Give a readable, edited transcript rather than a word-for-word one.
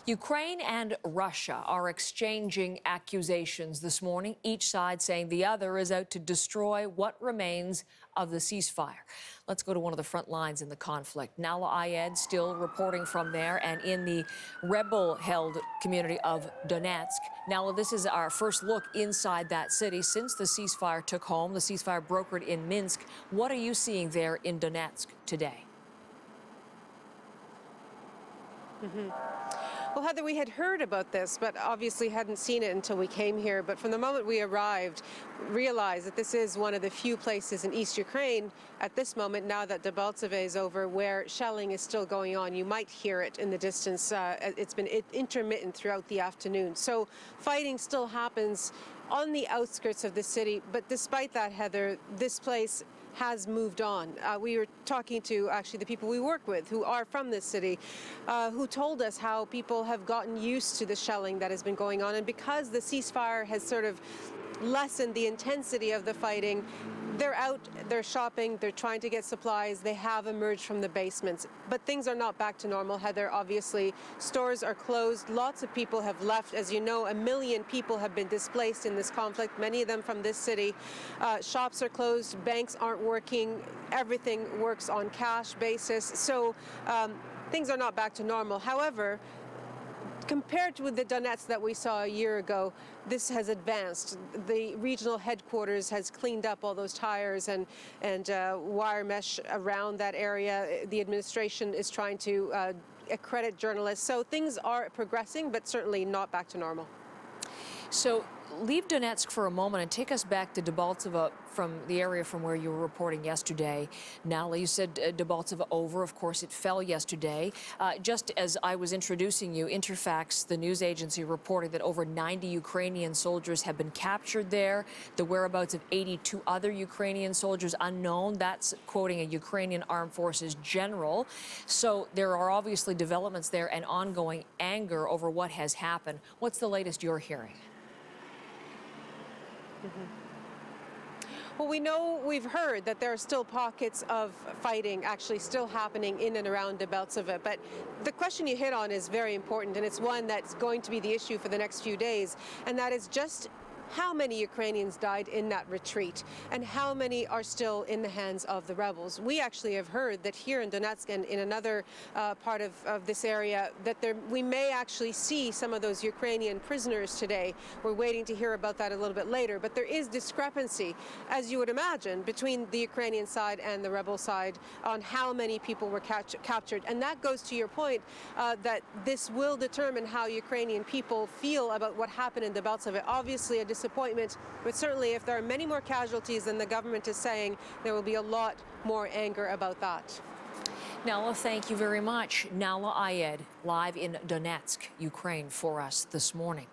Ukraine and Russia are exchanging accusations this morning, each side saying the other is out to destroy what remains of the ceasefire. Let's go to one of the front lines in the conflict. Nahlah still reporting from there and in the rebel-held community of Donetsk. Nahlah, this is our first look inside that city since the ceasefire took home, the ceasefire brokered in Minsk. What are you seeing there in Donetsk today? Well, Heather, we had heard about this, but obviously hadn't seen it until we came here. But from the moment we arrived, realized that this is one of the few places in East Ukraine at this moment, now that Debaltseve is over, where shelling is still going on. You might hear it in the distance. It's been intermittent throughout the afternoon. So fighting still happens on the outskirts of the city. But despite that, Heather, this place has moved on. We were talking to actually the people we work with who are from this city, who told us how people have gotten used to the shelling that has been going on. And because the ceasefire has sort of lessened the intensity of the fighting, they're out, they're shopping, they're trying to get supplies, they have emerged from the basements. But things are not back to normal, Heather. Obviously, stores are closed, lots of people have left. As you know, 1 million people have been displaced in this conflict, many of them from this city. Shops are closed, banks aren't working, everything works on cash basis. So things are not back to normal. However, compared with the Donetsk that we saw a year ago, this has advanced. The regional headquarters has cleaned up all those tires and wire mesh around that area. The administration is trying to accredit journalists. So things are progressing, but certainly not back to normal. So leave Donetsk for a moment and take us back to Debaltseve, from the area from where you were reporting yesterday. Nahlah, you said Debaltseve over. Of course, it fell yesterday. Just as I was introducing you, Interfax, the news agency, reported that over 90 Ukrainian soldiers have been captured there. The whereabouts of 82 other Ukrainian soldiers unknown. That's quoting a Ukrainian Armed Forces general. So there are obviously developments there and ongoing anger over what has happened. What's the latest you're hearing? Well, we've heard that there are still pockets of fighting actually still happening in and around Debaltseve. But the question you hit on is very important, and it's one that's going to be the issue for the next few days, and that is just how many Ukrainians died in that retreat and how many are still in the hands of the rebels. We actually have heard that here in Donetsk and in another part of this area that we may actually see some of those Ukrainian prisoners today. We're waiting to hear about that a little bit later. But there is discrepancy, as you would imagine, between the Ukrainian side and the rebel side on how many people were captured. And that goes to your point that this will determine how Ukrainian people feel about what happened in Debaltseve. Obviously, a disappointment, but certainly if there are many more casualties than the government is saying, there will be a lot more anger about that. Nahlah, thank you very much. Nahlah live in Donetsk, Ukraine, for us this morning.